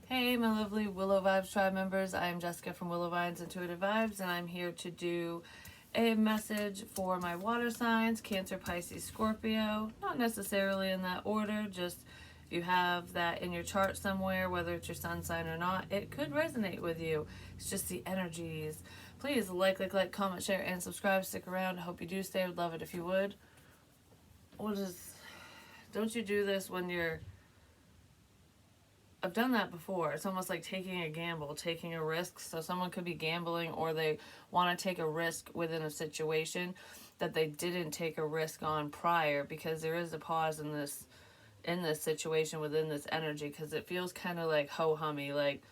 Hey, my lovely Willow Vibes tribe members. I am Jessica from Willow Vines Intuitive Vibes, and I'm here to do a message for my water signs, Cancer, Pisces, Scorpio. Not necessarily in that order, just if you have that in your chart somewhere, whether it's your sun sign or not, it could resonate with you. It's just the energies. Please like, comment, share, and subscribe. Stick around. I hope you do stay. I would love it if you would. Don't you do this when you're I've done that before. It's almost like taking a gamble, taking a risk. So someone could be gambling or they want to take a risk within a situation that they didn't take a risk on prior, because there is a pause in this situation within this energy, because it feels kind of like ho hummy, like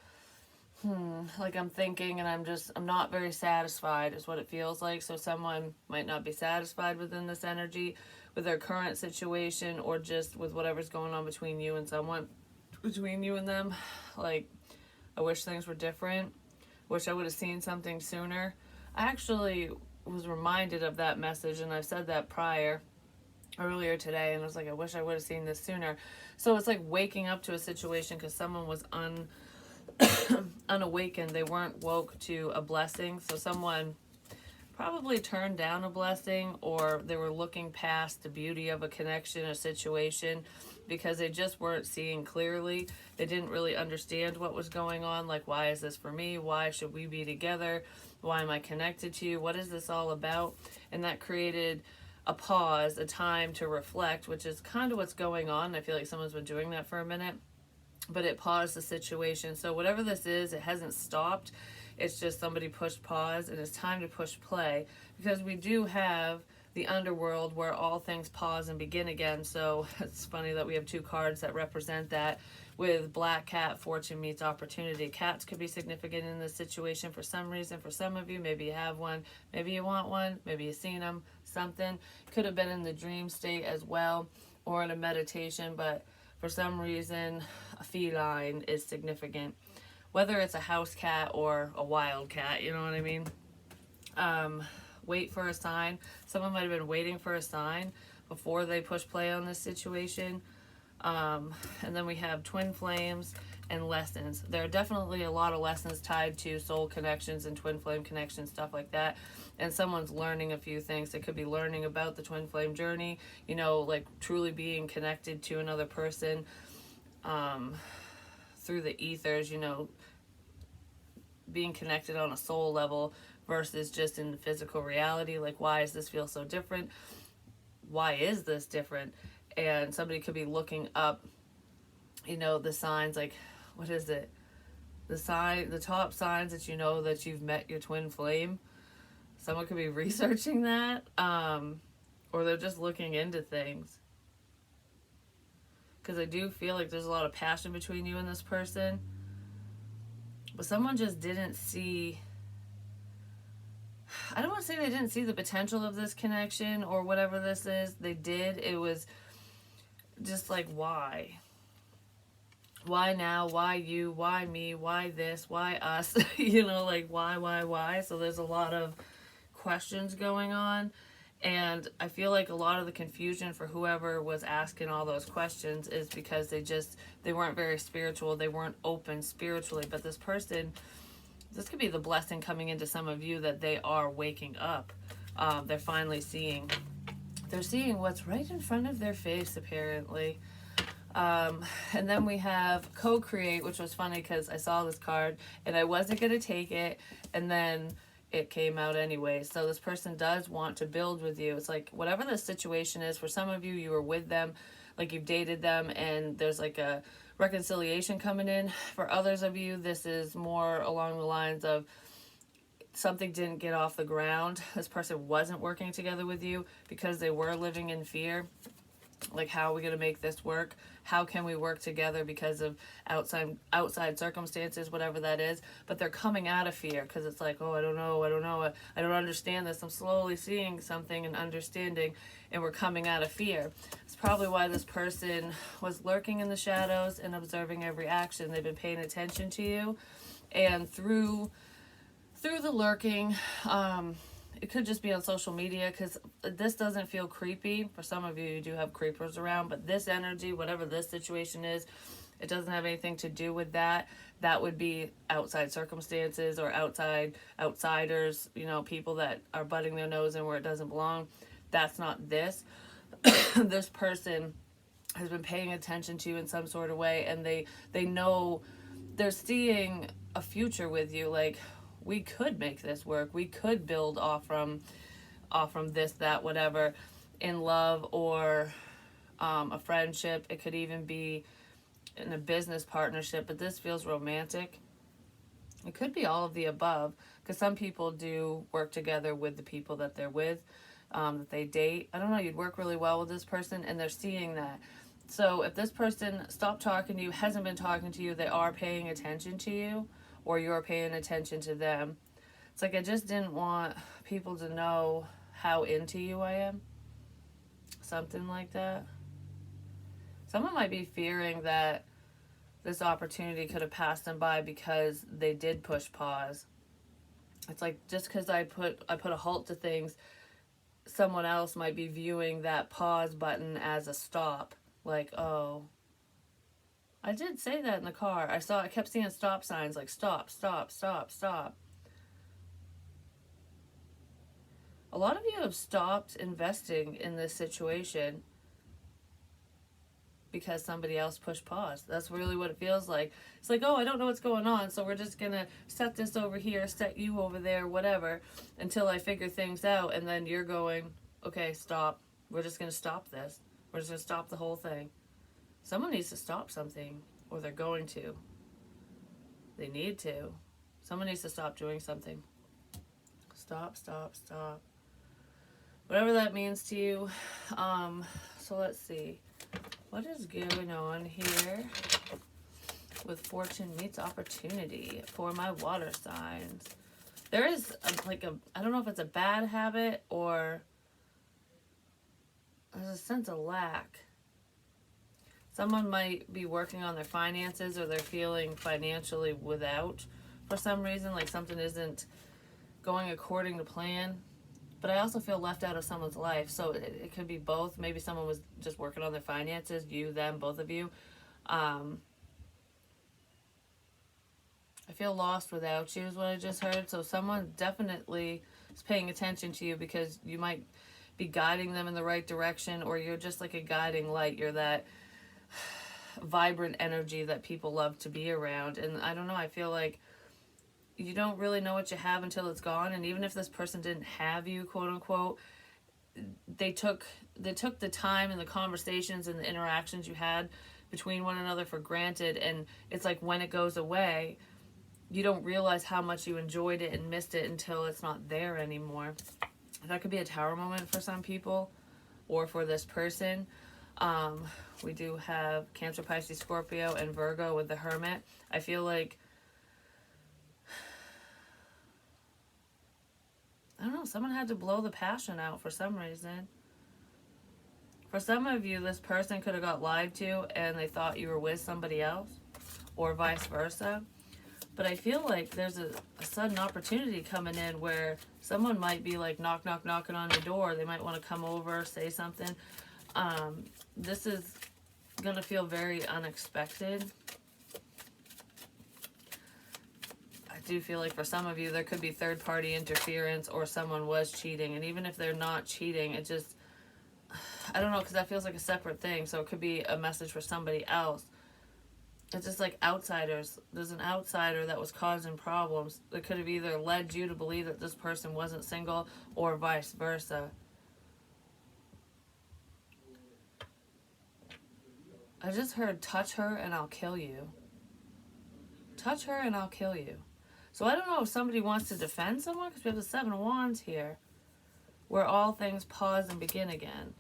I'm thinking and I'm not very satisfied is what it feels like. So someone might not be satisfied within this energy with their current situation, or just with whatever's going on between you and someone, between you and them. Like, I wish things were different. Wish I would have seen something sooner. I actually was reminded of that message, and I've said that earlier today, and I was like, I wish I would have seen this sooner. So it's like waking up to a situation because someone was unawakened. They weren't woke to a blessing. So someone probably turned down a blessing, or they were looking past the beauty of a connection, a situation, because they just weren't seeing clearly. They didn't really understand what was going on. Like, why is this for me? Why should we be together? Why am I connected to you? What is this all about? And that created a pause, a time to reflect, which is kind of what's going on. I feel like someone's been doing that for a minute, but it paused the situation. So whatever this is, it hasn't stopped. It's just somebody pushed pause, and it's time to push play, because we do have the underworld where all things pause and begin again. So it's funny that we have two cards that represent that, with Black Cat, Fortune meets Opportunity. Cats could be significant in this situation for some reason. For some of you, maybe you have one, maybe you want one, maybe you've seen them, something. Could have been in the dream state as well, or in a meditation, but for some reason, a feline is significant. Whether it's a house cat or a wild cat, you know what I mean? Wait for a sign. Someone might have been waiting for a sign before they push play on this situation. And then we have twin flames and lessons. There are definitely a lot of lessons tied to soul connections and twin flame connections, stuff like that. And someone's learning a few things. They could be learning about the twin flame journey, like truly being connected to another person through the ethers, being connected on a soul level versus just in the physical reality. Like, why does this feel so different? Why is this different? And somebody could be looking up, the signs, like, what is it? The top signs that that you've met your twin flame. Someone could be researching that, or they're just looking into things. Because I do feel like there's a lot of passion between you and this person. But someone just didn't see, I don't want to say they didn't see the potential of this connection or whatever this is. They did. It was just like, why? Why now? Why you? Why me? Why this? Why us? Like, why? So there's a lot of questions going on. And I feel like a lot of the confusion for whoever was asking all those questions is because they weren't very spiritual. They weren't open spiritually. But this person, this could be the blessing coming into some of you, that they are waking up. They're finally seeing what's right in front of their face, apparently. And then we have co-create, which was funny because I saw this card and I wasn't going to take it. And then it came out anyway. So this person does want to build with you. It's like, whatever the situation is, for some of you, you were with them, like you've dated them, and there's like a reconciliation coming in. For others of you, this is more along the lines of something didn't get off the ground. This person wasn't working together with you because they were living in fear. Like, how are we going to make this work? How can we work together because of outside circumstances, whatever that is? But they're coming out of fear because it's like, oh, I don't know, I don't understand this. I'm slowly seeing something and understanding, and we're coming out of fear. It's probably why this person was lurking in the shadows and observing every action. They've been paying attention to you, and through the lurking, it could just be on social media, because this doesn't feel creepy. For some of you, you do have creepers around, but this energy, whatever this situation is, It doesn't have anything to do with that. That would be outside circumstances or outsiders, people that are butting their nose in where it doesn't belong. That's not this. This person has been paying attention to you in some sort of way, and they know, they're seeing a future with you. Like, we could make this work. We could build off from this, that, whatever, in love or a friendship. It could even be in a business partnership, but this feels romantic. It could be all of the above, because some people do work together with the people that they're with, that they date. I don't know, you'd work really well with this person, and they're seeing that. So if this person stopped talking to you, hasn't been talking to you, they are paying attention to you, or you're paying attention to them. It's like, I just didn't want people to know how into you I am. Something like that. Someone might be fearing that this opportunity could have passed them by because they did push pause. It's like, just because I put a halt to things, someone else might be viewing that pause button as a stop. Like, oh, I did say that in the car. I kept seeing stop signs, like stop, stop, stop, stop. A lot of you have stopped investing in this situation because somebody else pushed pause. That's really what it feels like. It's like, oh, I don't know what's going on, so we're just gonna set this over here, set you over there, whatever, until I figure things out. And then you're going, okay, stop. We're just gonna stop this. We're just gonna stop the whole thing. Someone needs to stop something, or they're going to. They need to. Someone needs to stop doing something. Stop, stop, stop. Whatever that means to you. So let's see. What is going on here with fortune meets opportunity for my water signs? There is I don't know if it's a bad habit or there's a sense of lack. Someone might be working on their finances, or they're feeling financially without for some reason, like something isn't going according to plan. But I also feel left out of someone's life, so it could be both. Maybe someone was just working on their finances, you, them, both of you. I feel lost without you is what I just heard. So someone definitely is paying attention to you, because you might be guiding them in the right direction, or you're just like a guiding light. You're that vibrant energy that people love to be around. And I don't know, I feel like you don't really know what you have until it's gone. And even if this person didn't have you, quote unquote, they took the time and the conversations and the interactions you had between one another for granted. And it's like, when it goes away, you don't realize how much you enjoyed it and missed it until it's not there anymore. That could be a tower moment for some people, or for this person. We do have Cancer, Pisces, Scorpio, and Virgo with the Hermit. I feel like, I don't know, someone had to blow the passion out for some reason. For some of you, this person could have got lied to and they thought you were with somebody else, or vice versa. But I feel like there's a sudden opportunity coming in where someone might be like knocking on your door. They might want to come over, say something. This is going to feel very unexpected. I do feel like for some of you, there could be third-party interference, or someone was cheating. And even if they're not cheating, it just, I don't know, because that feels like a separate thing. So it could be a message for somebody else. It's just like outsiders. There's an outsider that was causing problems. That could have either led you to believe that this person wasn't single, or vice versa. I just heard, touch her and I'll kill you. Touch her and I'll kill you. So I don't know if somebody wants to defend someone, because we have the Seven of Wands here, where all things pause and begin again.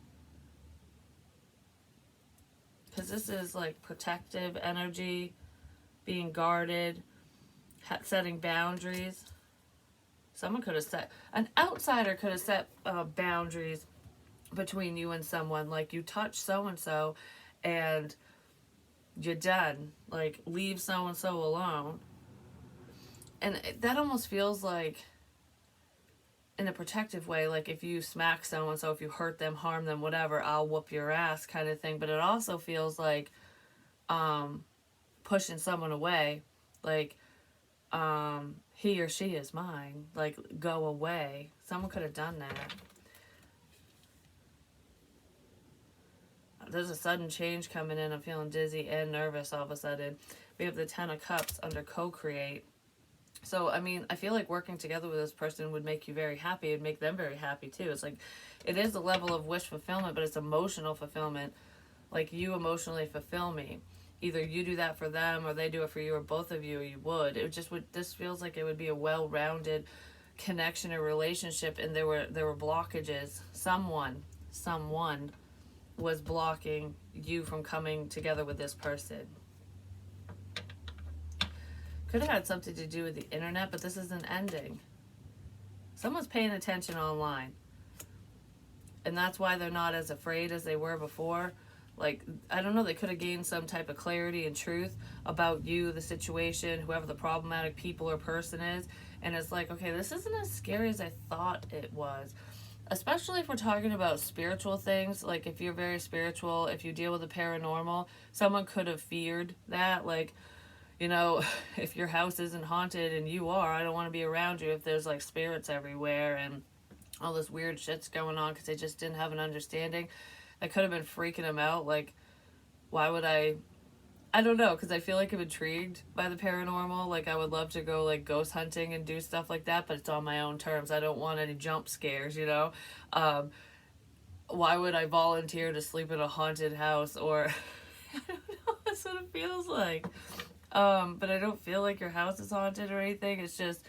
Because this is like protective energy, being guarded, setting boundaries. Someone could have set, an outsider could have set boundaries between you and someone. Like, you touch so-and-so and you're done. Like, leave so-and-so alone. And that almost feels like, in a protective way, like if you smack so-and-so, if you hurt them, harm them, whatever, I'll whoop your ass kind of thing. But it also feels like pushing someone away, like, he or she is mine, like, go away. Someone could have done that. There's a sudden change coming in. I'm feeling dizzy and nervous all of a sudden. We have the Ten of Cups under co-create. So, I mean, I feel like working together with this person would make you very happy. It'd make them very happy, too. It's like, it is a level of wish fulfillment, but it's emotional fulfillment. Like, you emotionally fulfill me. Either you do that for them, or they do it for you, or both of you, or you would. It just would, this feels like it would be a well-rounded connection or relationship, and there were blockages. Someone was blocking you from coming together with this person. Could have had something to do with the internet, but this isn't ending. Someone's paying attention online. And that's why they're not as afraid as they were before. Like, I don't know, they could have gained some type of clarity and truth about you, the situation, whoever the problematic people or person is. And it's like, okay, this isn't as scary as I thought it was. Especially if we're talking about spiritual things. Like, if you're very spiritual, if you deal with the paranormal, someone could have feared that. Like, you know, if your house isn't haunted and you are, I don't want to be around you if there's like spirits everywhere and all this weird shit's going on because they just didn't have an understanding. That could have been freaking them out. Like, why would I don't know, because I feel like I'm intrigued by the paranormal. Like, I would love to go like ghost hunting and do stuff like that, but it's on my own terms. I don't want any jump scares, you know. Why would I volunteer to sleep in a haunted house? Or I don't know, that's what it feels like. But I don't feel like your house is haunted or anything. It's just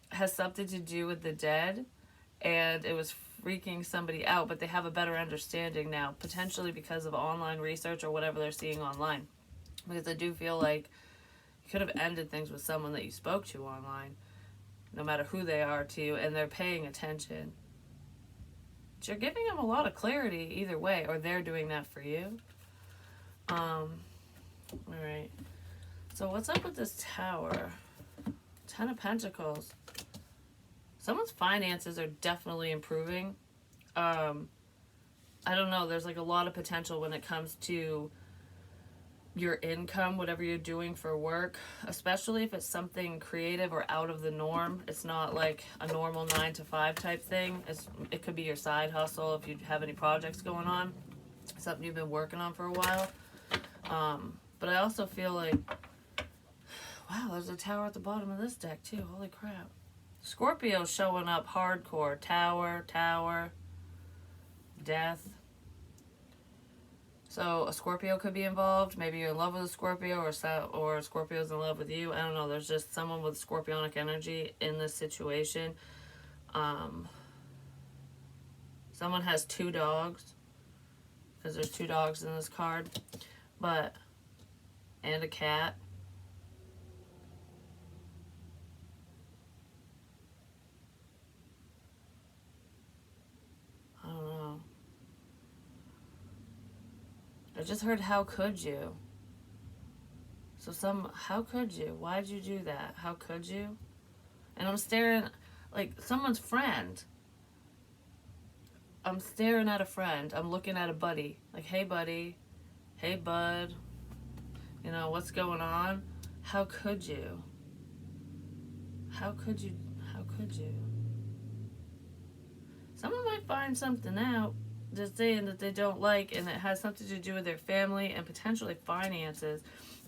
has something to do with the dead, and it was freaking somebody out, but they have a better understanding now, potentially because of online research or whatever they're seeing online. Because I do feel like you could have ended things with someone that you spoke to online, no matter who they are to you, and they're paying attention. But you're giving them a lot of clarity either way, or they're doing that for you. Alright. So what's up with this Tower? Ten of Pentacles. Someone's finances are definitely improving. I don't know. There's like a lot of potential when it comes to your income, whatever you're doing for work, especially if it's something creative or out of the norm. It's not like a normal 9-to-5 type thing. It could be your side hustle if you have any projects going on, something you've been working on for a while. But I also feel like, wow, there's a Tower at the bottom of this deck too. Holy crap. Scorpio showing up hardcore. Tower, death. So a Scorpio could be involved. Maybe you're in love with a Scorpio, or Scorpio's in love with you. I don't know. There's just someone with scorpionic energy in this situation. Someone has 2 dogs, because there's 2 dogs in this card. And a cat. I don't know. I just heard, how could you? So how could you? Why'd you do that? How could you? And I'm staring, like, someone's friend. I'm staring at a friend. I'm looking at a buddy. Like, hey, buddy. Hey, bud. You know, what's going on? How could you? How could you? How could you? Someone might find something out just saying that they don't like, and it has something to do with their family and potentially finances.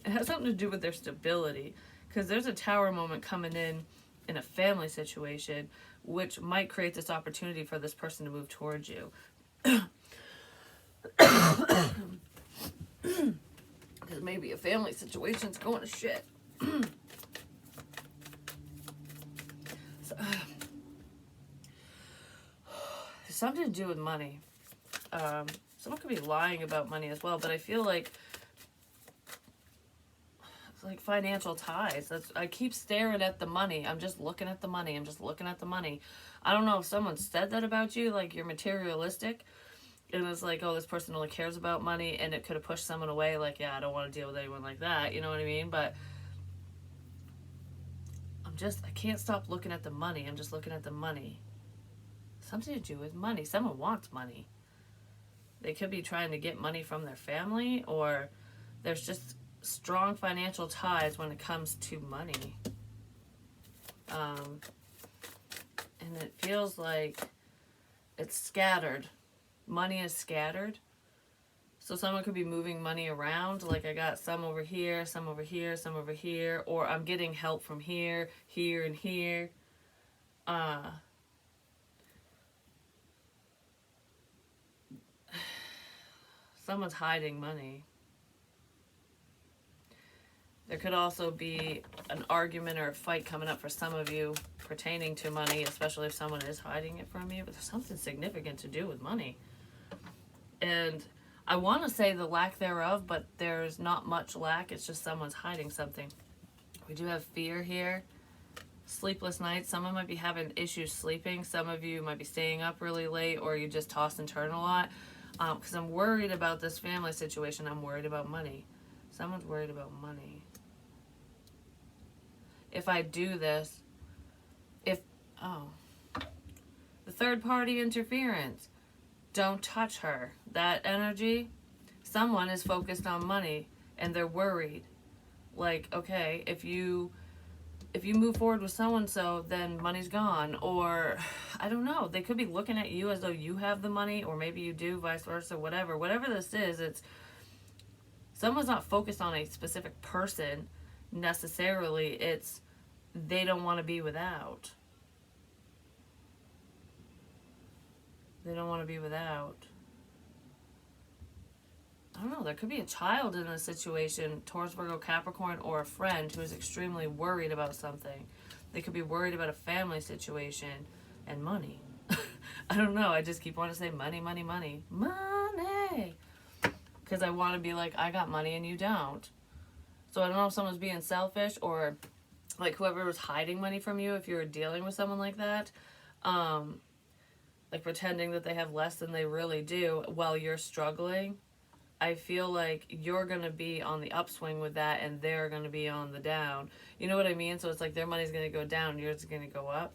It has something to do with their stability, because there's a Tower moment coming in a family situation, which might create this opportunity for this person to move towards you. Because maybe a family situation's going to shit. So, something to do with money. Someone could be lying about money as well, but I feel like it's like financial ties. I keep staring at the money. I'm just looking at the money. I'm just looking at the money. I don't know if someone said that about you, like you're materialistic, and it's like, oh, this person only cares about money, and it could have pushed someone away, like, yeah, I don't want to deal with anyone like that, you know what I mean? But I can't stop looking at the money. I'm just looking at the money. Something to do with money. Someone wants money. They could be trying to get money from their family, or there's just strong financial ties when it comes to money. And it feels like it's scattered. Money is scattered. So someone could be moving money around. Like I got some over here, some over here, some over here. Or I'm getting help from here, here, and here. Someone's hiding money. There could also be an argument or a fight coming up for some of you pertaining to money, especially if someone is hiding it from you. But there's something significant to do with money. And I want to say the lack thereof, but there's not much lack. It's just someone's hiding something. We do have fear here. Sleepless nights. Someone might be having issues sleeping. Some of you might be staying up really late, or you just toss and turn a lot. Because I'm worried about this family situation. I'm worried about money. Someone's worried about money. If I do this, the third party interference. Don't touch her. That energy, someone is focused on money and they're worried. Like, okay, if you move forward with so-and-so, then money's gone. Or, I don't know, they could be looking at you as though you have the money, or maybe you do, vice versa, whatever. Whatever this is, it's someone's not focused on a specific person necessarily. It's they don't want to be without. They don't want to be without. I don't know, there could be a child in a situation, Taurus, Virgo, Capricorn, or a friend who is extremely worried about something. They could be worried about a family situation and money. I don't know, I just keep wanting to say money, money, money. Money! Because I want to be like, I got money and you don't. So I don't know if someone's being selfish, or like whoever was hiding money from you, if you were dealing with someone like that. Like pretending that they have less than they really do while you're struggling. I feel like you're going to be on the upswing with that and they're going to be on the down. You know what I mean? So it's like their money's going to go down, yours is going to go up.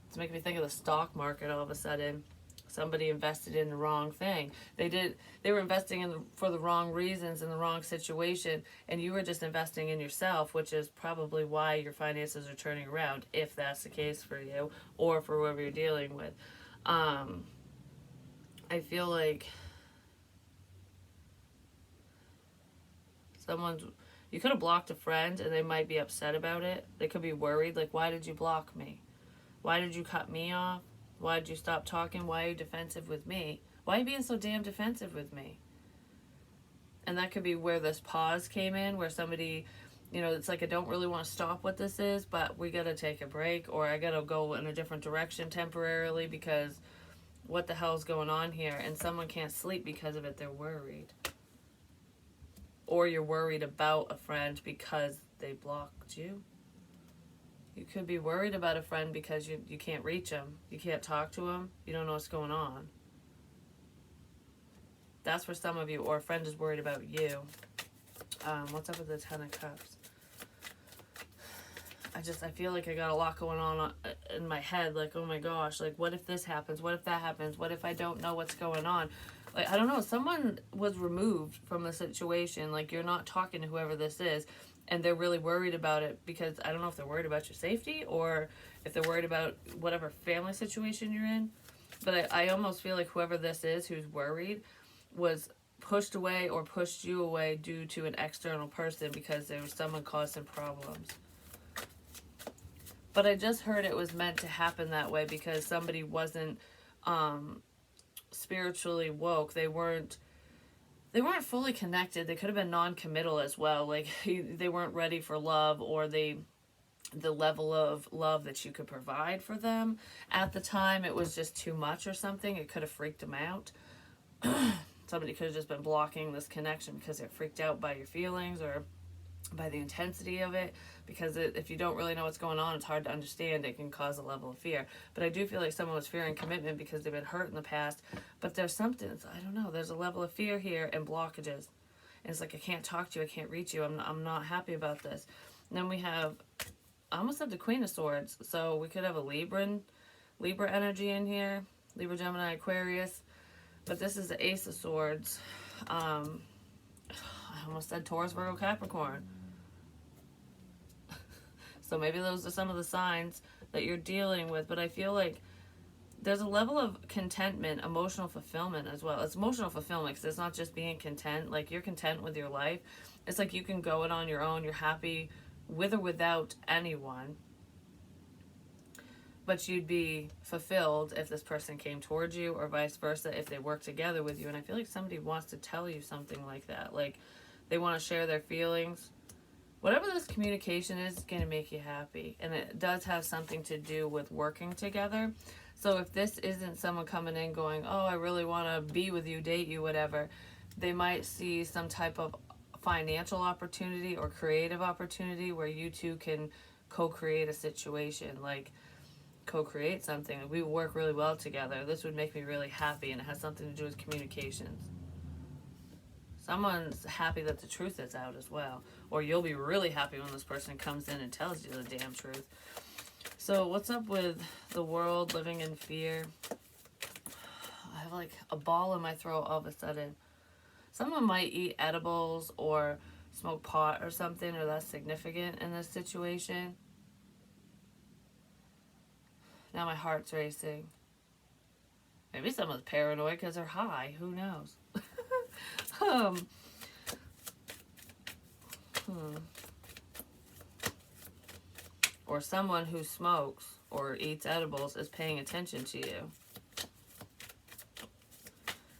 It's making me think of the stock market all of a sudden. Somebody invested in the wrong thing. They were investing for the wrong reasons in the wrong situation, and you were just investing in yourself, which is probably why your finances are turning around, if that's the case for you or for whoever you're dealing with. I feel like you could have blocked a friend and they might be upset about it. They could be worried, like, why did you block me? Why did you cut me off? Why did you stop talking? Why are you defensive with me? Why are you being so damn defensive with me? And that could be where this pause came in, where somebody, it's like, I don't really want to stop what this is, but we got to take a break, or I got to go in a different direction temporarily because what the hell's going on here? And someone can't sleep because of it. They're worried. Or you're worried about a friend because they blocked you. You could be worried about a friend because you can't reach them. You can't talk to them. You don't know what's going on. That's for some of you. Or a friend is worried about you. What's up with the Ten of Cups? I feel like I got a lot going on in my head. Like, oh my gosh, like, what if this happens? What if that happens? What if I don't know what's going on? Like, I don't know. Someone was removed from the situation. Like, you're not talking to whoever this is. And they're really worried about it because I don't know if they're worried about your safety or if they're worried about whatever family situation you're in. But I almost feel like whoever this is who's worried was pushed away or pushed you away due to an external person because there was someone causing problems. But I just heard it was meant to happen that way because somebody wasn't spiritually woke. They weren't fully connected. They could have been non-committal as well. Like they weren't ready for love, or the level of love that you could provide for them at the time, it was just too much or something. It could have freaked them out. Somebody could have just been blocking this connection because they're freaked out by your feelings or by the intensity of it, because if you don't really know what's going on, it's hard to understand. It can cause a level of fear. But I do feel like someone was fearing commitment because they've been hurt in the past, but there's something, I don't know, there's a level of fear here and blockages, and it's like, I can't talk to you, I can't reach you, I'm not happy about this. And then we have, I almost said the Queen of Swords, so we could have a Libra energy in here, Libra, Gemini, Aquarius, but this is the Ace of Swords. I almost said Taurus, Virgo, Capricorn. So maybe those are some of the signs that you're dealing with. But I feel like there's a level of contentment, emotional fulfillment as well. It's emotional fulfillment because it's not just being content. Like, you're content with your life. It's like you can go it on your own. You're happy with or without anyone. But you'd be fulfilled if this person came towards you, or vice versa if they work together with you. And I feel like somebody wants to tell you something like that. Like, they want to share their feelings. Whatever this communication is going to make you happy. And it does have something to do with working together. So if this isn't someone coming in going, oh, I really want to be with you, date you, whatever, they might see some type of financial opportunity or creative opportunity where you two can co-create a situation. Like, co-create something. We work really well together. This would make me really happy, and it has something to do with communications. Someone's happy that the truth is out as well. Or you'll be really happy when this person comes in and tells you the damn truth. So what's up with the world living in fear? I have like a ball in my throat all of a sudden. Someone might eat edibles or smoke pot or something, or that's significant in this situation. Now my heart's racing. Maybe someone's paranoid because they're high. Who knows? Or someone who smokes or eats edibles is paying attention to you.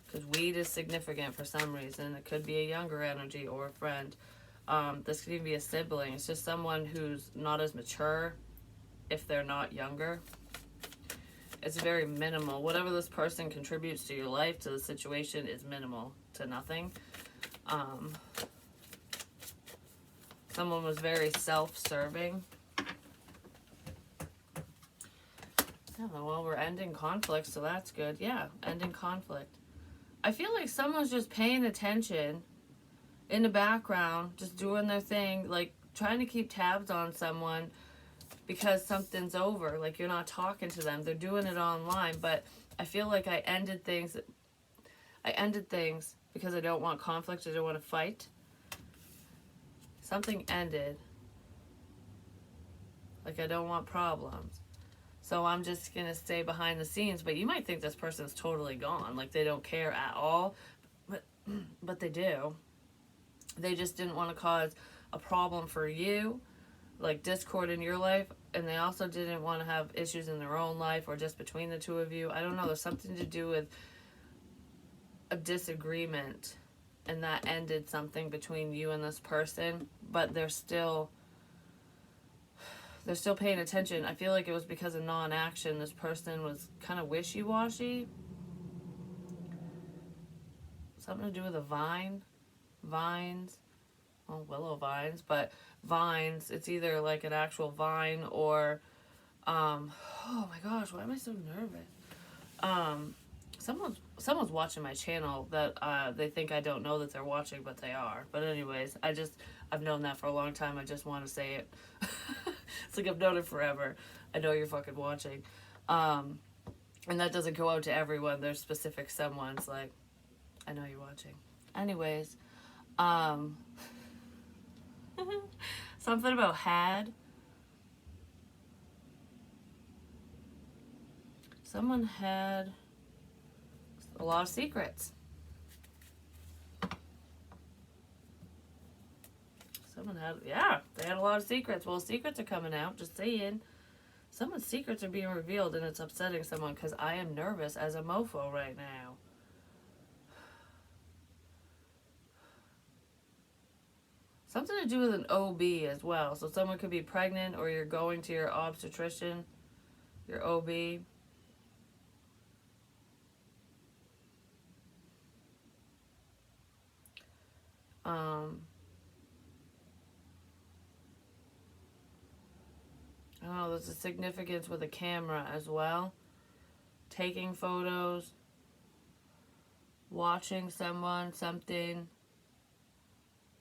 Because weed is significant for some reason. It could be a younger energy or a friend. This could even be a sibling. It's just someone who's not as mature if they're not younger. It's very minimal. Whatever this person contributes to your life, to the situation, is minimal to nothing. Someone was very self-serving. I don't know, well, we're ending conflict, so that's good. Yeah, ending conflict. I feel like someone's just paying attention in the background, just doing their thing, like trying to keep tabs on someone because something's over. Like, you're not talking to them. They're doing it online, but I feel like I ended things because I don't want conflict. I don't want to fight. Something ended. Like, I don't want problems. So I'm just going to stay behind the scenes. But you might think this person's totally gone. Like, they don't care at all. But they do. They just didn't want to cause a problem for you, like discord in your life. And they also didn't want to have issues in their own life or just between the two of you. I don't know. There's something to do with a disagreement. And that ended something between you and this person. But they're still paying attention. I feel like it was because of non-action. This person was kind of wishy-washy. Something to do with a vine. Vines. Well, willow vines. But vines. It's either like an actual vine or... oh my gosh, why am I so nervous? Someone's watching my channel that they think I don't know that they're watching, but they are. But anyways, I've known that for a long time. I just want to say it. It's like I've known it forever. I know you're fucking watching. And that doesn't go out to everyone. There's specific someone's like, I know you're watching. Anyways, something about had. Someone had a lot of secrets. They had a lot of secrets. Well, secrets are coming out, just saying. Someone's secrets are being revealed, and it's upsetting someone because I am nervous as a mofo right now. Something to do with an OB as well. So someone could be pregnant, or you're going to your obstetrician, your OB. I don't know, there's a significance with a camera as well. Taking photos, watching someone, something,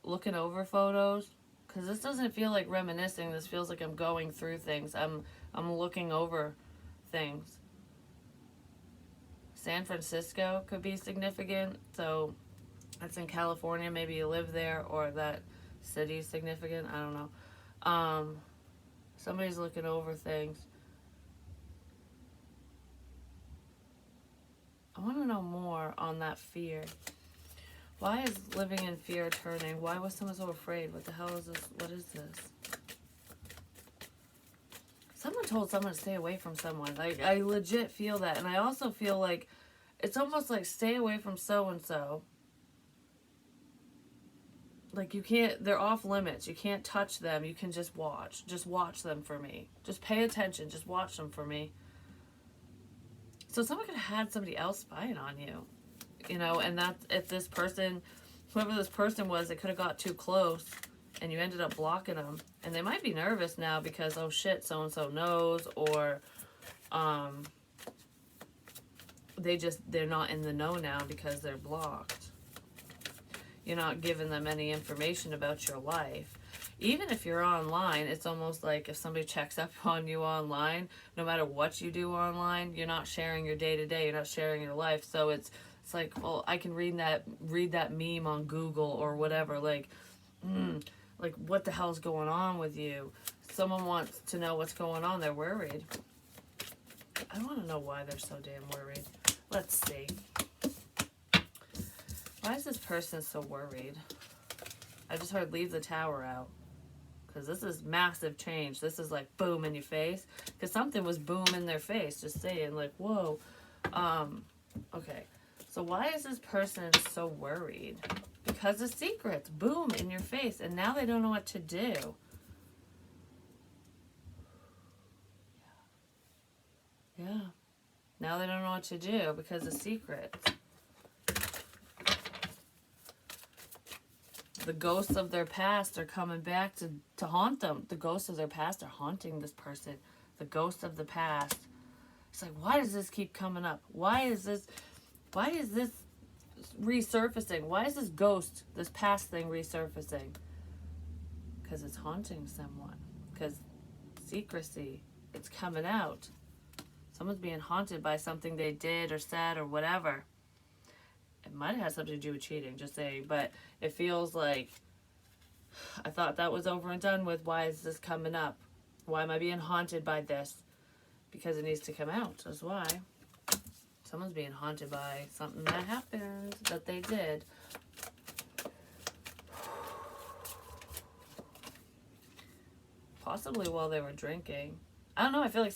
looking over photos. Because this doesn't feel like reminiscing. This feels like I'm going through things. I'm looking over things. San Francisco could be significant. So That's in California. Maybe you live there, or that city is significant. I don't know. Somebody's looking over things. I want to know more on that fear. Why is living in fear turning? Why was someone so afraid? What the hell is this? What is this? Someone told someone to stay away from someone. Like, I legit feel that. And I also feel like it's almost like stay away from so-and-so. Like, you can't, they're off limits. You can't touch them. You can just watch. Just watch them for me. Just pay attention. Just watch them for me. So someone could have had somebody else spying on you. You know, and that's, if this person, whoever this person was, it could have got too close and you ended up blocking them. And they might be nervous now because, oh shit, so-and-so knows, or they're not in the know now because they're blocked. You're not giving them any information about your life. Even if you're online, it's almost like if somebody checks up on you online, no matter what you do online, you're not sharing your day-to-day, you're not sharing your life. So it's like, well, I can read that meme on Google or whatever, like what the hell's going on with you? Someone wants to know what's going on, they're worried. I want to know why they're so damn worried. Let's see. Why is this person so worried? I just heard leave the tower out. Because this is massive change. This is like boom in your face. Because something was boom in their face. Just saying, like, whoa. Okay. So why is this person so worried? Because of secrets. Boom in your face. And now they don't know what to do. Yeah. Now they don't know what to do because of secrets. The ghosts of their past are coming back to haunt them. The ghosts of their past are haunting this person. The ghosts of the past. It's like, why does this keep coming up? Why is this resurfacing? Why is this ghost, this past thing resurfacing? Because it's haunting someone. Because secrecy. It's coming out. Someone's being haunted by something they did or said or whatever. It might have something to do with cheating, just saying, but it feels like I thought that was over and done with. Why is this coming up? Why am I being haunted by this? Because it needs to come out. That's why. Someone's being haunted by something that happened, that they did. Possibly while they were drinking. I don't know, I feel like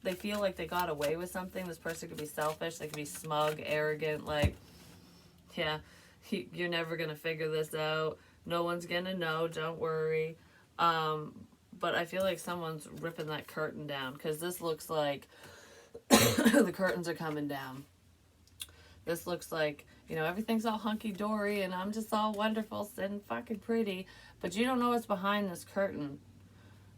they feel like they got away with something. This person could be selfish, they could be smug, arrogant, like, yeah, you're never going to figure this out. No one's going to know, don't worry. But I feel like someone's ripping that curtain down, because this looks like the curtains are coming down. This looks like, you know, everything's all hunky-dory, and I'm just all wonderful, sitting fucking pretty, but you don't know what's behind this curtain.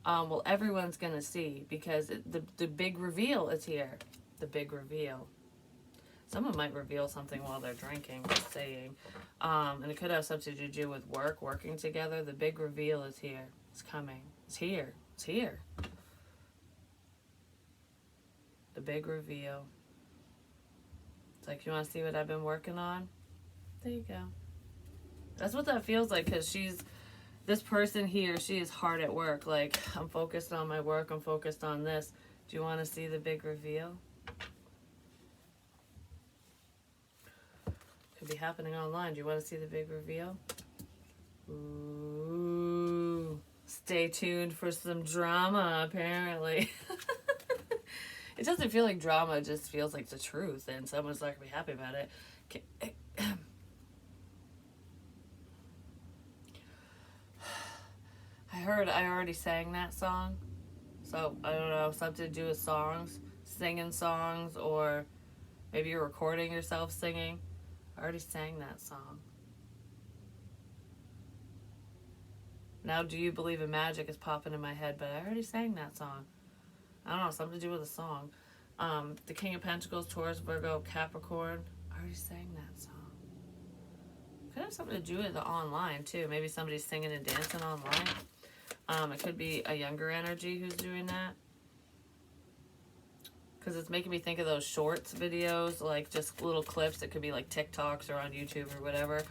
Well, everyone's going to see, because the big reveal is here. The big reveal. Someone might reveal something while they're drinking, just saying. And it could have something to do with working together. The big reveal is here. It's coming. It's here. It's here. The big reveal. It's like, you want to see what I've been working on? There you go. That's what that feels like, because this person here, she is hard at work. Like, I'm focused on my work. I'm focused on this. Do you want to see the big reveal? Could be happening online. Do you want to see the big reveal? Ooh. Stay tuned for some drama, apparently. It doesn't feel like drama. It just feels like the truth. And someone's not going to be happy about it. I already sang that song. So, I don't know, something to do with songs. Singing songs, or maybe you're recording yourself singing. I already sang that song. Now, do you believe in magic is popping in my head, but I already sang that song. I don't know, something to do with a song. The King of Pentacles, Taurus, Virgo, Capricorn. I already sang that song. Could have something to do with the online, too. Maybe somebody's singing and dancing online. It could be a younger energy who's doing that. because it's making me think of those shorts videos, like just little clips that could be like TikToks or on YouTube or whatever,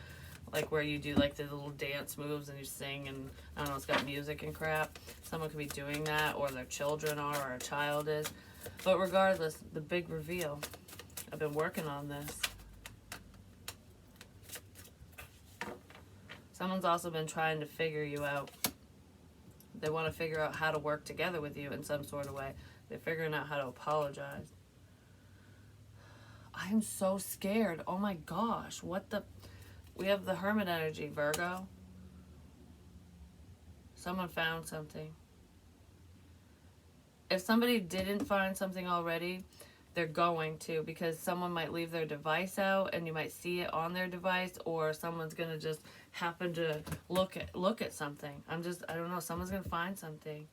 like where you do like the little dance moves and you sing and I don't know, it's got music and crap. Someone could be doing that, or their children are, or a child is. But regardless, the big reveal. I've been working on this. Someone's also been trying to figure you out. They want to figure out how to work together with you in some sort of way. They're figuring out how to apologize. I am so scared. Oh my gosh. What the... We have the Hermit energy, Virgo. Someone found something. If somebody didn't find something already, they're going to, because someone might leave their device out and you might see it on their device, or someone's going to just happen to look at something. I don't know, someone's going to find something.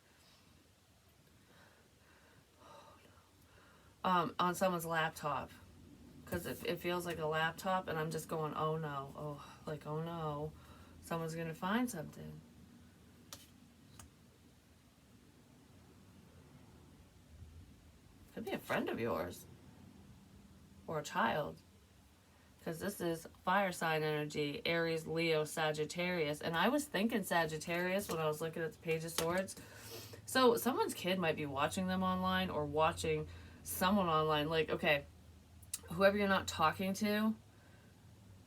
On someone's laptop. Because it feels like a laptop, and I'm just going, oh no, oh no, someone's going to find something. Could be a friend of yours. Or a child. Because this is fire sign energy, Aries, Leo, Sagittarius. And I was thinking Sagittarius when I was looking at the Page of Swords. So someone's kid might be watching them online, or watching someone online. Like, okay, whoever you're not talking to,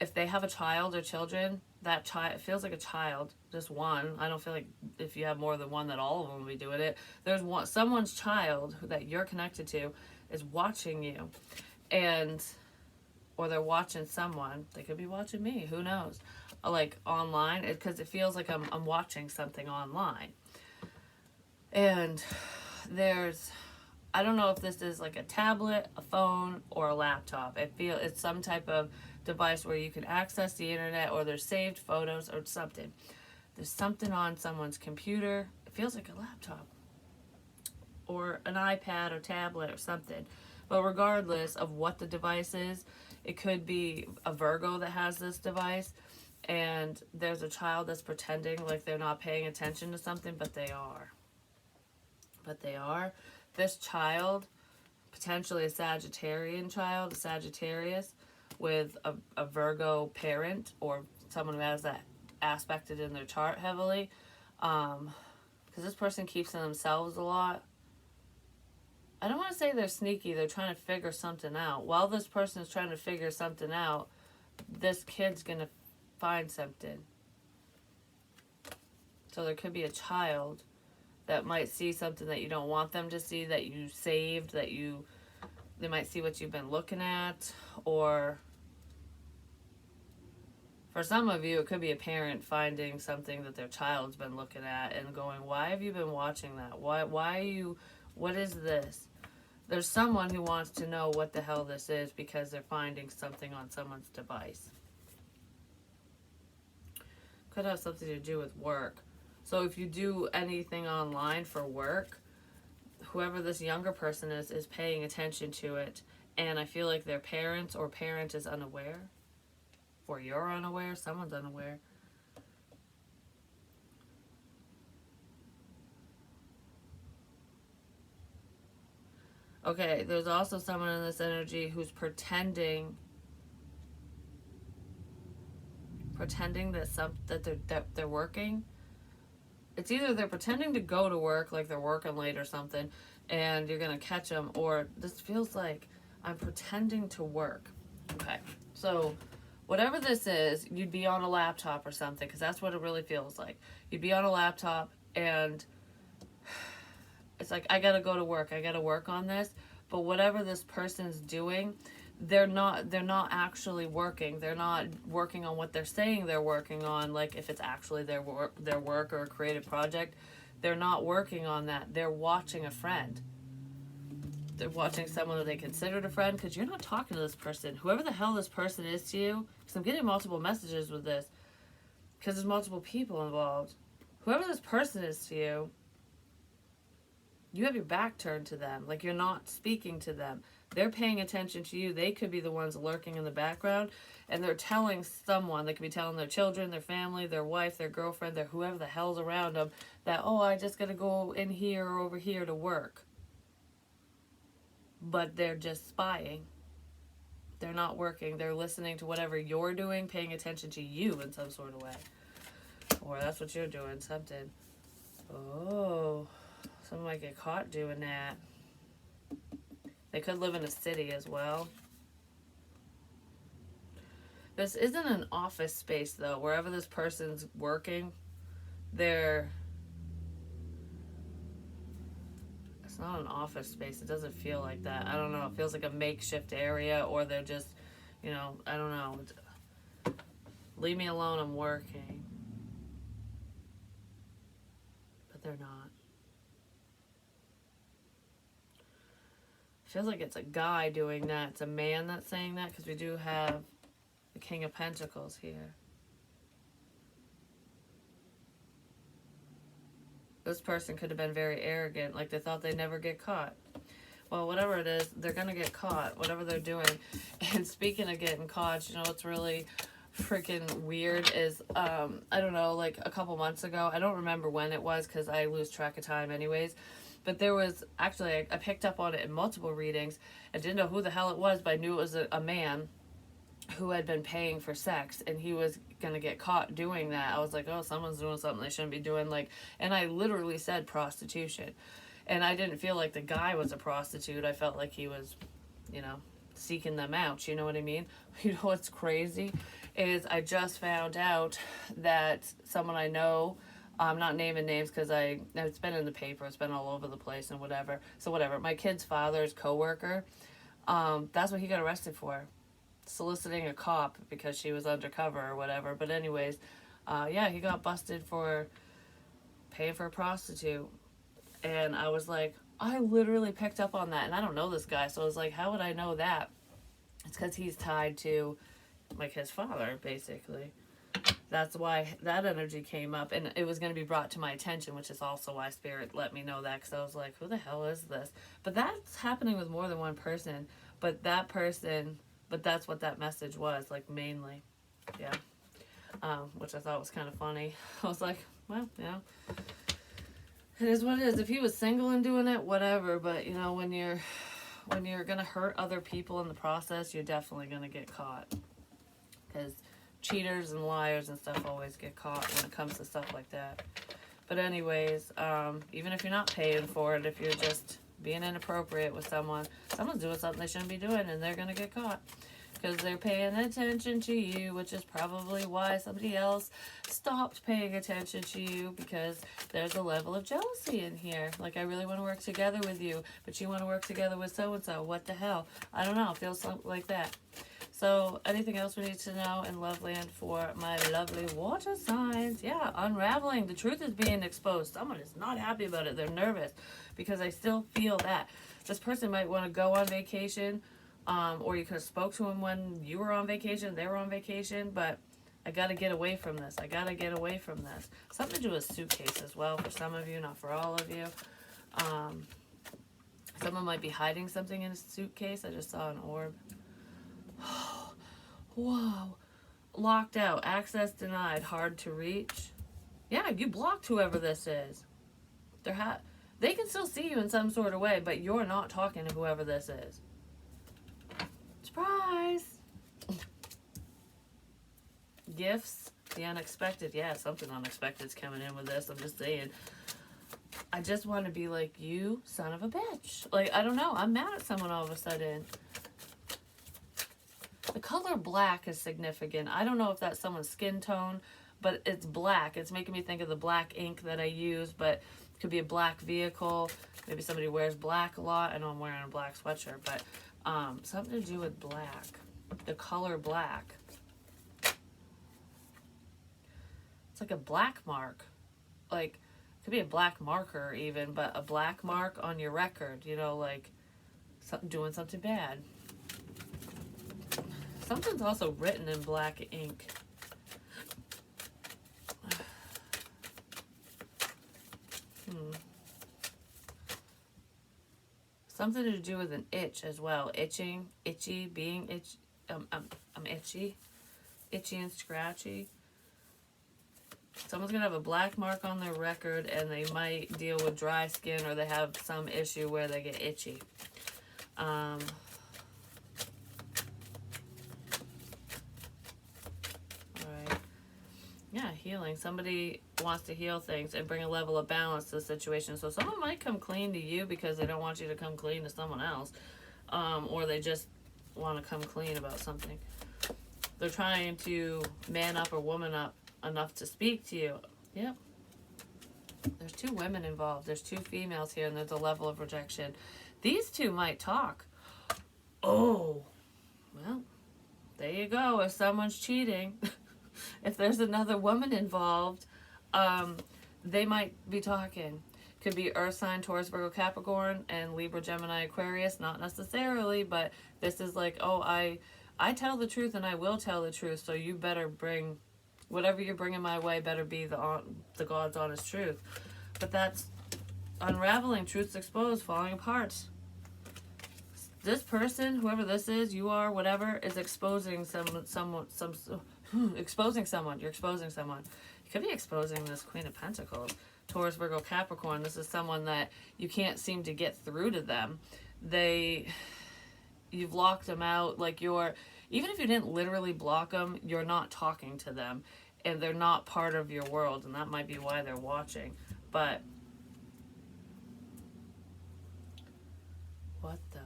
if they have a child or children, that child, it feels like a child, just one. I don't feel like if you have more than one that all of them will be doing it. There's one, someone's child that you're connected to is watching you, and or they're watching someone. They could be watching me, who knows, like online, because it feels like I'm watching something online. And there's, I don't know if this is like a tablet, a phone, or a laptop. It's some type of device where you can access the internet, or there's saved photos or something. There's something on someone's computer. It feels like a laptop or an iPad or tablet or something. But regardless of what the device is, it could be a Virgo that has this device, and there's a child that's pretending like they're not paying attention to something, but they are. But they are. This child, potentially a Sagittarian child, a Sagittarius, with a Virgo parent, or someone who has that aspected in their chart heavily, because this person keeps to themselves a lot. I don't want to say they're sneaky, they're trying to figure something out. While this person is trying to figure something out, this kid's going to find something. So there could be a child that might see something that you don't want them to see, that you saved, they might see what you've been looking at, or for some of you, it could be a parent finding something that their child's been looking at and going, why have you been watching that? Why are you, what is this? There's someone who wants to know what the hell this is because they're finding something on someone's device. Could have something to do with work. So if you do anything online for work, whoever this younger person is paying attention to it, and I feel like their parents or parent is unaware, or you're unaware, someone's unaware. Okay, there's also someone in this energy who's pretending that they're working. It's either they're pretending to go to work, like they're working late or something, and you're gonna catch them, or this feels like I'm pretending to work. Okay, so whatever this is, you'd be on a laptop or something, because that's what it really feels like. You'd be on a laptop, and it's like, I gotta go to work, I gotta work on this, but whatever this person's doing, they're not actually working. They're not working on what they're saying they're working on, like if it's actually their work or a creative project. They're not working on that. They're watching a friend. They're watching someone that they considered a friend, because you're not talking to this person. Whoever the hell this person is to you, because I'm getting multiple messages with this, because there's multiple people involved. Whoever this person is to you, you have your back turned to them. Like, you're not speaking to them. They're paying attention to you. They could be the ones lurking in the background, and they're telling someone. They could be telling their children, their family, their wife, their girlfriend, their whoever the hell's around them, that, oh, I just got to go in here or over here to work. but they're just spying. They're not working. They're listening to whatever you're doing, paying attention to you in some sort of way. Or that's what you're doing, something. Oh, someone might get caught doing that. They could live in a city as well. This isn't an office space, though. Wherever this person's working, they're... It's not an office space. It doesn't feel like that. I don't know. It feels like a makeshift area, or they're just, you know, I don't know. Leave me alone, I'm working. But they're not. It feels like it's a guy doing that. It's a man that's saying that, because we do have the King of Pentacles here. This person could have been very arrogant, like they thought they'd never get caught. Well, whatever it is, they're going to get caught, whatever they're doing. And speaking of getting caught, you know what's really freaking weird is, I don't know, like a couple months ago, I don't remember when it was because I lose track of time anyways, but there was, actually, I picked up on it in multiple readings. I didn't know who the hell it was, but I knew it was a man who had been paying for sex, and he was gonna get caught doing that. I was like, oh, someone's doing something they shouldn't be doing, like, and I literally said prostitution, and I didn't feel like the guy was a prostitute. I felt like he was, you know, seeking them out, you know what I mean? You know what's crazy is I just found out that someone I know, I'm not naming names because it's been in the paper, it's been all over the place and whatever, so whatever, my kid's father's co-worker, that's what he got arrested for, soliciting a cop because she was undercover or whatever. But anyways, yeah, he got busted for paying for a prostitute. And I was like, I literally picked up on that, and I don't know this guy, so I was like, how would I know that? It's because he's tied to like his father, basically. That's why that energy came up, and it was going to be brought to my attention, which is also why Spirit let me know that, because I was like, who the hell is this? But that's happening with more than one person. But that person, but that's what that message was, like, mainly. Yeah. Which I thought was kind of funny. I was like, well, yeah. It is what it is. If he was single and doing it, whatever. But, you know, when you're going to hurt other people in the process, you're definitely going to get caught. Because cheaters and liars and stuff always get caught when it comes to stuff like that. But anyways, even if you're not paying for it, if you're just being inappropriate with someone's doing something they shouldn't be doing, and they're going to get caught because they're paying attention to you, which is probably why somebody else stopped paying attention to you, because there's a level of jealousy in here. Like, I really want to work together with you, but you want to work together with so-and-so. What the hell? I don't know. It feels like that. So, anything else we need to know in Loveland for my lovely water signs? Yeah, unraveling. The truth is being exposed. Someone is not happy about it. They're nervous because I still feel that. This person might want to go on vacation, or you could have spoke to him when you were on vacation, they were on vacation, but I got to get away from this. I got to get away from this. Something to do with suitcase as well for some of you, not for all of you. Someone might be hiding something in a suitcase. I just saw an orb. Whoa. Locked out. Access denied. Hard to reach. Yeah, you blocked whoever this is. They can still see you in some sort of way, but you're not talking to whoever this is. Surprise! Gifts. The unexpected. Yeah, something unexpected's coming in with this. I'm just saying. I just want to be like, you son of a bitch. Like, I don't know. I'm mad at someone all of a sudden. The color black is significant. I don't know if that's someone's skin tone, but it's black. It's making me think of the black ink that I use, but it could be a black vehicle. Maybe somebody wears black a lot. I know I'm wearing a black sweatshirt, but something to do with black. The color black. It's like a black mark. Like, it could be a black marker even, but a black mark on your record, you know, like doing something bad. Something's also written in black ink. Something to do with an itch as well. Itching, itchy, being itch. I'm itchy. Itchy and scratchy. Someone's going to have a black mark on their record, and they might deal with dry skin, or they have some issue where they get itchy. Um, all right. Yeah, healing. Somebody wants to heal things and bring a level of balance to the situation. So someone might come clean to you because they don't want you to come clean to someone else. Or they just want to come clean about something. They're trying to man up or woman up enough to speak to you. Yep. There's 2 women involved. There's 2 females here, and there's a level of rejection. These 2 might talk. Oh, well, there you go. If someone's cheating, if there's another woman involved, they might be talking. Could be Earth sign, Taurus, Virgo, Capricorn, and Libra, Gemini, Aquarius. Not necessarily, but this is like, oh, I tell the truth and I will tell the truth. So you better bring whatever you're bringing my way. Better be the God's honest truth. But that's unraveling. Truth's exposed, falling apart. This person, whoever this is, you are, whatever, is exposing exposing someone. You're exposing someone. You could be exposing this Queen of Pentacles. Taurus, Virgo, Capricorn. This is someone that you can't seem to get through to them. You've locked them out. Like even if you didn't literally block them, you're not talking to them. And they're not part of your world. And that might be why they're watching. But what the...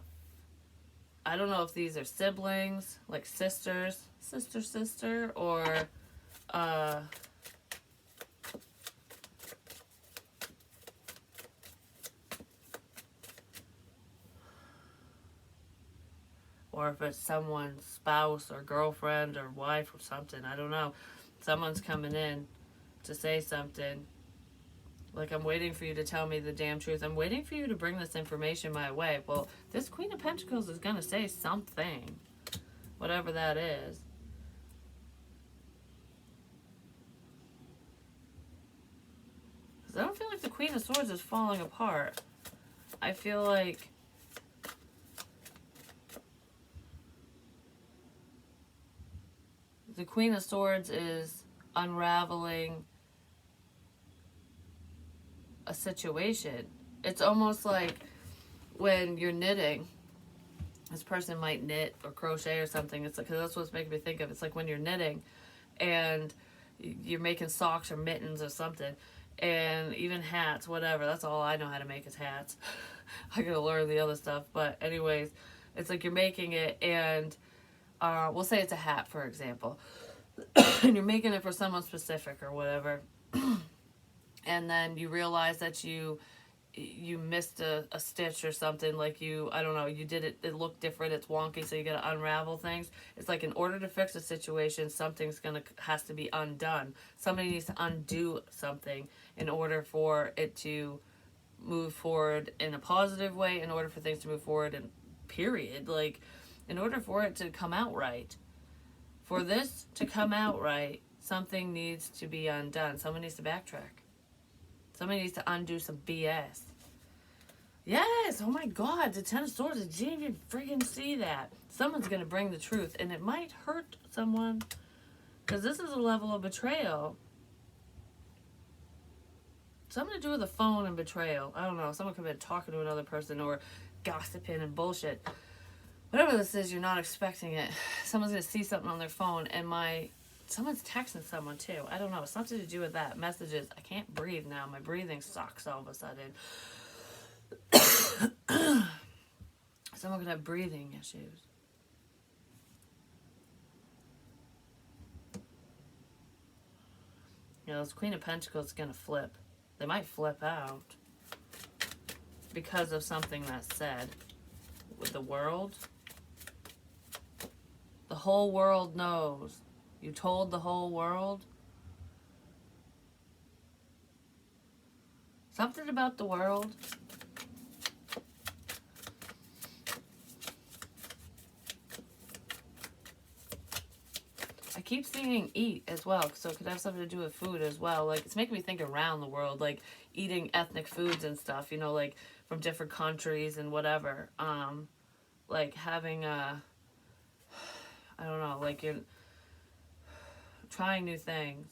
I don't know if these are siblings, like sisters, sister, or if it's someone's spouse or girlfriend or wife or something. I don't know. Someone's coming in to say something. Like, I'm waiting for you to tell me the damn truth. I'm waiting for you to bring this information my way. Well, this Queen of Pentacles is going to say something. Whatever that is. Because I don't feel like the Queen of Swords is falling apart. I feel like... the Queen of Swords is unraveling a situation. It's almost like when you're knitting, this person might knit or crochet or something. It's like, cause that's what's making me think of. It's like when you're knitting and you're making socks or mittens or something, and even hats, whatever. That's all I know how to make is hats. I gotta learn the other stuff, but anyways, it's like you're making it, and we'll say it's a hat, for example, and you're making it for someone specific or whatever. And then you realize that you missed a stitch or something, like I don't know, you did it looked different, it's wonky, so you gotta unravel things. It's like, in order to fix a situation, something's has to be undone. Somebody needs to undo something in order for it to move forward in a positive way, in order for things to move forward, and period. Like, in order for it to come out right, for this to come out right, something needs to be undone. Someone needs to backtrack. Somebody needs to undo some BS. Yes! Oh my God! The Ten of Swords. Did you even friggin' see that? Someone's gonna bring the truth, and it might hurt someone, because this is a level of betrayal. Something to do with the phone and betrayal. I don't know. Someone could have been talking to another person or gossiping and bullshit. Whatever this is, you're not expecting it. Someone's gonna see something on their phone, and someone's texting someone too. I don't know. Something to do with that. Messages. I can't breathe now. My breathing sucks all of a sudden. Someone could have breathing issues. You know, this Queen of Pentacles is going to flip. They might flip out because of something that's said. With the world. The whole world knows. You told the whole world. Something about the world. I keep seeing eat as well, so it could have something to do with food as well. Like, it's making me think around the world, like eating ethnic foods and stuff, you know, like from different countries and whatever. Like having I don't know, like you're trying new things,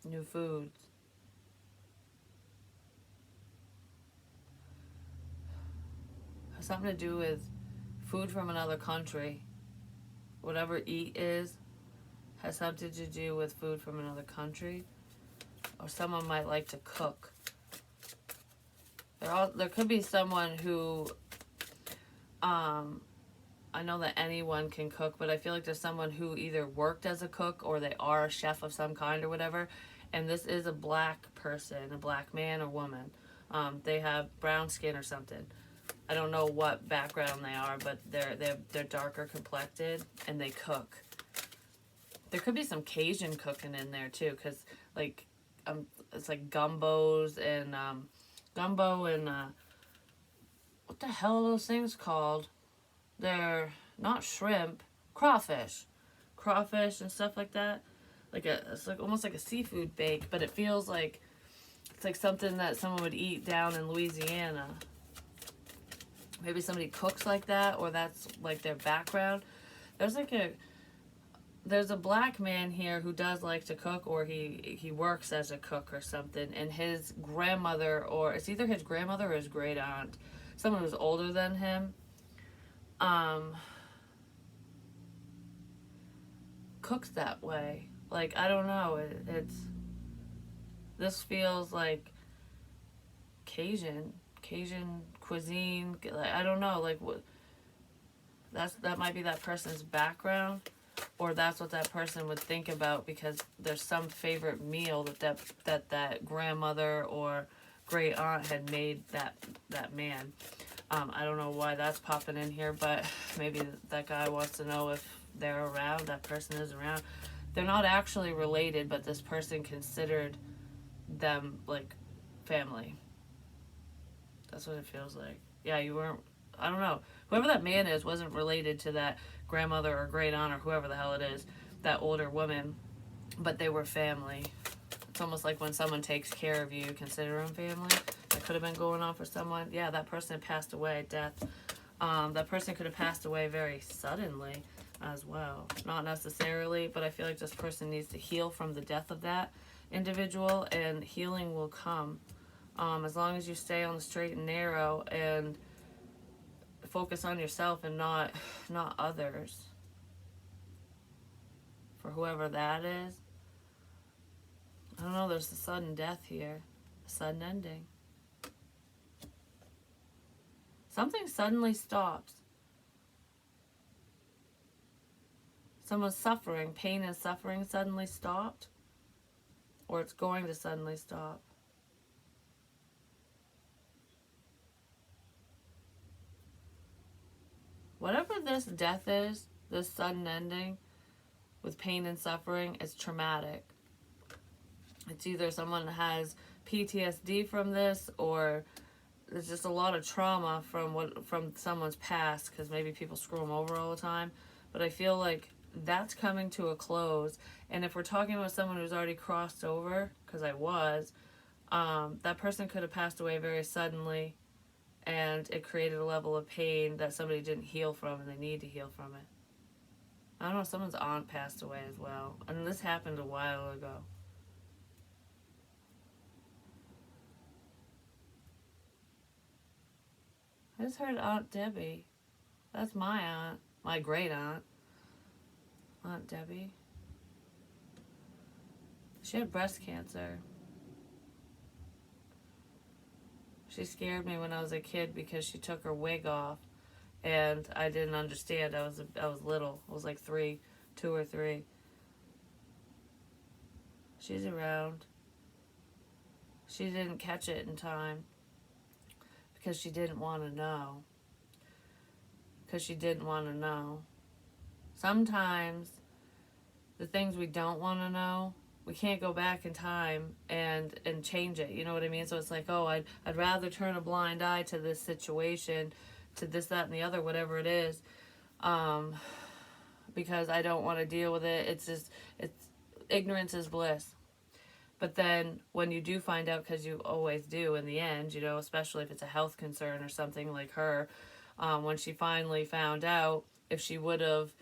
new foods. something to do with food from another country. Whatever eat is has something to do with food from another country. Or someone might like to cook. There could be someone who, I know that anyone can cook, but I feel like there's someone who either worked as a cook or they are a chef of some kind or whatever. And this is a black person, a black man or woman. They have brown skin or something. I don't know what background they are, but they're darker complected and they cook. There could be some Cajun cooking in there too, because like it's like gumbo and what the hell are those things called? They're not shrimp, crawfish and stuff like that. It's like almost like a seafood bake, but it feels like it's like something that someone would eat down in Louisiana. Maybe somebody cooks like that, or that's like their background. There's a black man here who does like to cook, or he works as a cook or something, and his grandmother, or it's either his grandmother or his great aunt, someone who's older than him, cooks that way. Like, I don't know, this feels like Cajun cuisine. Like, I don't know, like what that might be that person's background, or that's what that person would think about because there's some favorite meal that grandmother or great aunt had made that man. I don't know why that's popping in here, but maybe that guy wants to know if they're around, that person is around. They're not actually related, but this person considered them like family. That's what it feels like. Yeah, you weren't, I don't know. Whoever that man is wasn't related to that grandmother or great aunt or whoever the hell it is, that older woman, but they were family. It's almost like when someone takes care of you, consider them family. That could have been going on for someone. Yeah, that person passed away, death. That person could have passed away very suddenly as well. Not necessarily, but I feel like this person needs to heal from the death of that individual, and healing will come. As long as you stay on the straight and narrow and focus on yourself and not others. For whoever that is. I don't know, there's a sudden death here. A sudden ending. Something suddenly stops. Someone's suffering, pain and suffering suddenly stopped. Or it's going to suddenly stop. Whatever this death is, this sudden ending with pain and suffering, is traumatic. It's either someone has PTSD from this, or there's just a lot of trauma from someone's past, because maybe people screw them over all the time. But I feel like that's coming to a close. And if we're talking about someone who's already crossed over, because I was, that person could have passed away very suddenly, and it created a level of pain that somebody didn't heal from, and they need to heal from it. I don't know, someone's aunt passed away as well, and this happened a while ago. I just heard Aunt Debbie. That's my aunt, my great aunt, Aunt Debbie. She had breast cancer. She scared me when I was a kid because she took her wig off, and I didn't understand. I was little. I was like 2 or 3. She's around. She didn't catch it in time because she didn't want to know. Sometimes the things we don't want to know, we can't go back in time and change it. You know what I mean? So it's like, oh, I'd rather turn a blind eye to this situation, to this, that, and the other, whatever it is, because I don't want to deal with it. It's ignorance is bliss. But then when you do find out, because you always do in the end, you know, especially if it's a health concern or something like her, when she finally found out, if she would have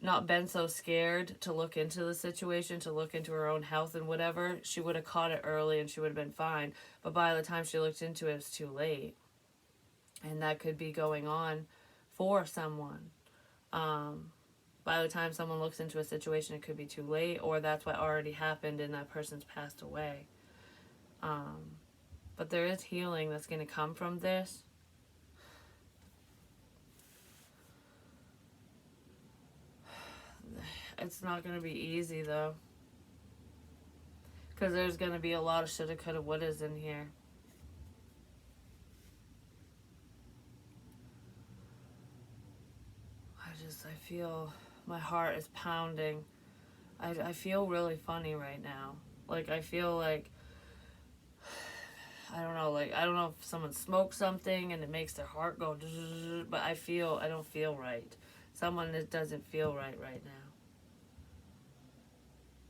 not been so scared to look into the situation, to look into her own health and whatever, she would have caught it early and she would have been fine. But by the time she looked into it, it was too late. And that could be going on for someone. By the time someone looks into a situation, it could be too late, or that's what already happened and that person's passed away. But there is healing that's going to come from this. It's not going to be easy, though. Because there's going to be a lot of shoulda, coulda, wouldas in here. I feel my heart is pounding. I feel really funny right now. Like, I feel like, I don't know, like, I don't know if someone smoked something and it makes their heart go, but I don't feel right. Someone that doesn't feel right now.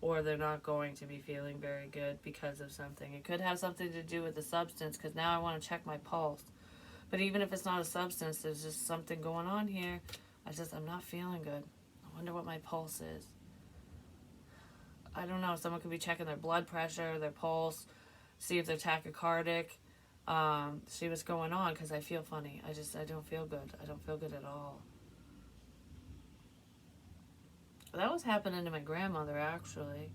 Or they're not going to be feeling very good because of something. It could have something to do with the substance, because now I want to check my pulse. But even if it's not a substance, there's just something going on here. I'm not feeling good. I wonder what my pulse is. I don't know. Someone could be checking their blood pressure, their pulse, see if they're tachycardic, see what's going on, because I feel funny. I don't feel good. I don't feel good at all. That was happening to my grandmother, actually.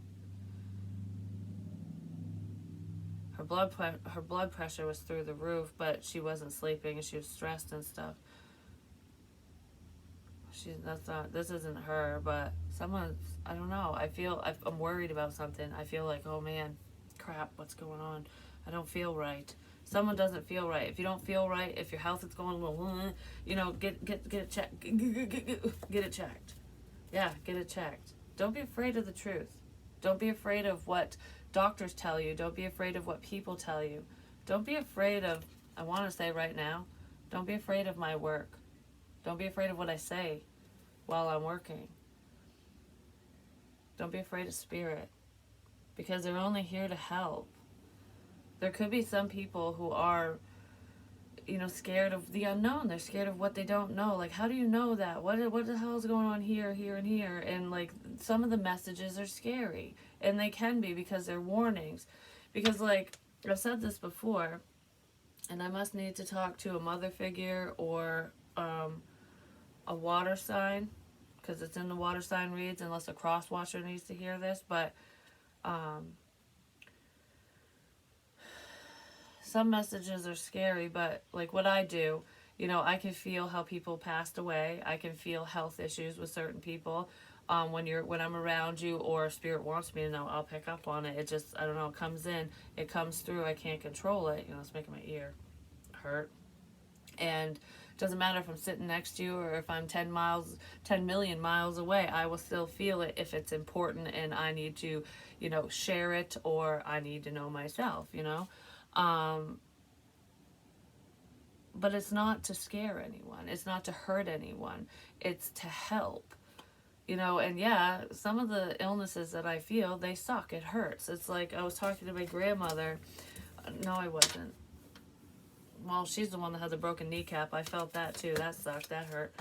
Her blood pressure was through the roof, but she wasn't sleeping and she was stressed and stuff. This isn't her, but someone, I don't know. I'm worried about something. I feel like, oh man, crap, what's going on? I don't feel right. Someone doesn't feel right. If you don't feel right, if your health is going a little, get it checked. Get it checked. Yeah, get it checked. Don't be afraid of the truth. Don't be afraid of what doctors tell you. Don't be afraid of what people tell you. Don't be afraid of, I want to say right now, don't be afraid of my work. Don't be afraid of what I say while I'm working. Don't be afraid of spirit, because they're only here to help. There could be some people who are, scared of the unknown. They're scared of what they don't know. Like, how do you know that? What the hell is going on here, here, and here? And, like, some of the messages are scary. And they can be, because they're warnings. Because, like, I've said this before, and I must need to talk to a mother figure or a water sign, because it's in the water sign reads, unless a cross watcher needs to hear this. But some messages are scary, but like what I do, I can feel how people passed away. I can feel health issues with certain people. When I'm around you, or spirit wants me to know, I'll pick up on it. It just, I don't know, it comes in, it comes through. I can't control it. It's making my ear hurt. And it doesn't matter if I'm sitting next to you or if I'm 10 million miles away. I will still feel it if it's important and I need to, share it, or I need to know myself, but it's not to scare anyone. It's not to hurt anyone. It's to help. And yeah, some of the illnesses that I feel, they suck. It hurts. It's like I was talking to my grandmother. No, I wasn't. Well, she's the one that had the broken kneecap. I felt that too. That sucked. That hurt.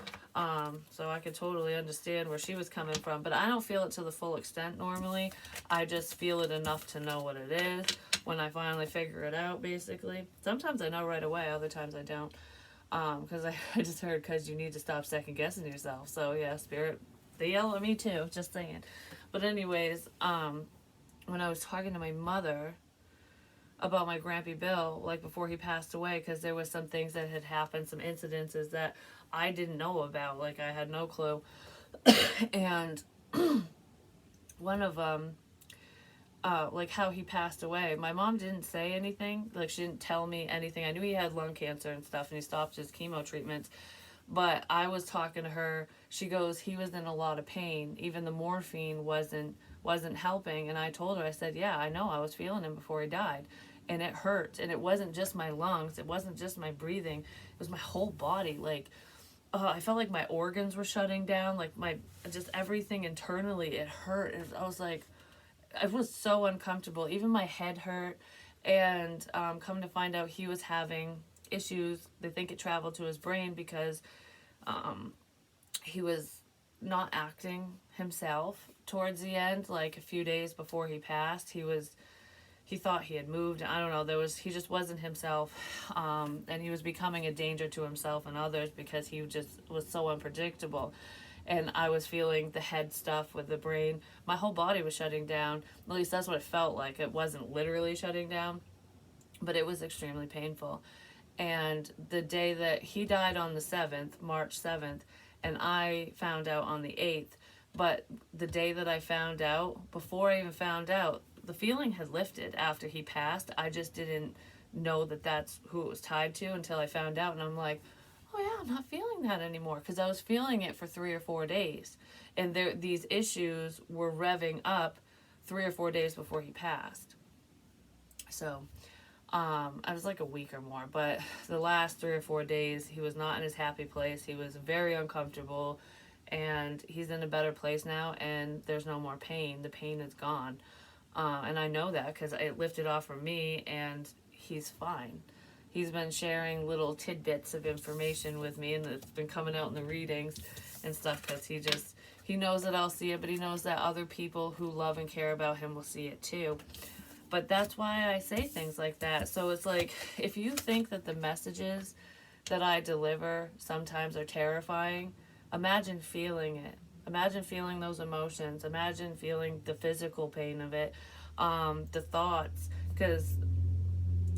So I could totally understand where she was coming from. But I don't feel it to the full extent normally. I just feel it enough to know what it is when I finally figure it out, basically. Sometimes I know right away. Other times I don't. Because I just heard, because you need to stop second guessing yourself. So yeah, spirit, they yell at me too. Just saying. But anyways, when I was talking to my mother about my Grampy Bill, like before he passed away, because there was some things that had happened, some incidences that I didn't know about, like I had no clue. And one of them, like how he passed away, my mom didn't say anything, like she didn't tell me anything. I knew he had lung cancer and stuff, and he stopped his chemo treatments, but I was talking to her. She goes, he was in a lot of pain, even the morphine wasn't helping. And I told her, I said, yeah, I know, I was feeling him before he died, and it hurt. And it wasn't just my lungs, it wasn't just my breathing, it was my whole body. Like, I felt like my organs were shutting down, like my, just everything internally, it hurt. And I was like, it was so uncomfortable. Even my head hurt. And come to find out, he was having issues. They think it traveled to his brain, because he was not acting himself towards the end. Like a few days before he passed, he he thought he had moved. I don't know. He just wasn't himself, and he was becoming a danger to himself and others because he just was so unpredictable. And I was feeling the head stuff with the brain. My whole body was shutting down. At least that's what it felt like. It wasn't literally shutting down, but it was extremely painful. And the day that he died on the 7th, March 7th, and I found out on the 8th, but the day that I found out, before I even found out, the feeling had lifted after he passed. I just didn't know that that's who it was tied to until I found out. And I'm like, oh yeah, I'm not feeling that anymore. Because I was feeling it for 3 or 4 days. And these issues were revving up 3 or 4 days before he passed. So I was like a week or more, but the last 3 or 4 days, he was not in his happy place. He was very uncomfortable, and he's in a better place now, and there's no more pain. The pain is gone. And I know that because it lifted off from me, and he's fine. He's been sharing little tidbits of information with me, and it's been coming out in the readings and stuff because he knows that I'll see it, but he knows that other people who love and care about him will see it too. But that's why I say things like that. So it's like, if you think that the messages that I deliver sometimes are terrifying, imagine feeling it. Imagine feeling those emotions. Imagine feeling the physical pain of it, the thoughts. Because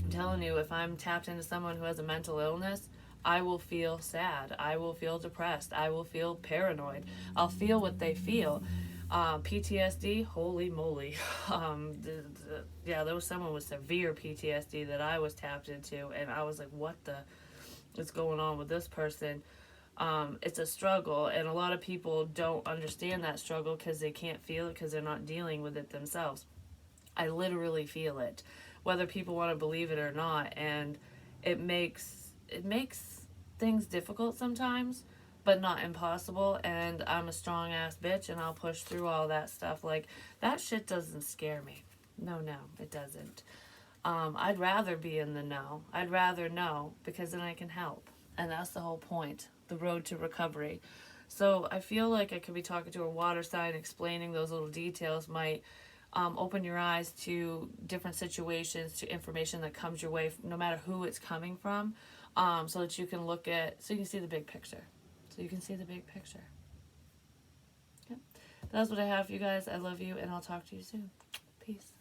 I'm telling you, if I'm tapped into someone who has a mental illness, I will feel sad. I will feel depressed. I will feel paranoid. I'll feel what they feel. PTSD, holy moly. Yeah, there was someone with severe PTSD that I was tapped into, and I was like, what the is going on with this person? It's a struggle, and a lot of people don't understand that struggle because they can't feel it because they're not dealing with it themselves. I literally feel it, whether people want to believe it or not, and it makes things difficult sometimes, but not impossible. And I'm a strong ass bitch, and I'll push through all that stuff. Like, that shit doesn't scare me. No, it doesn't. I'd rather be in the no. I'd rather know, because then I can help, and that's the whole point. The road to recovery. So I feel like I could be talking to a water sign, explaining those little details might open your eyes to different situations, to information that comes your way, no matter who it's coming from, so that you can so you can see the big picture. So you can see the big picture. Yep. That's what I have for you guys. I love you, and I'll talk to you soon. Peace.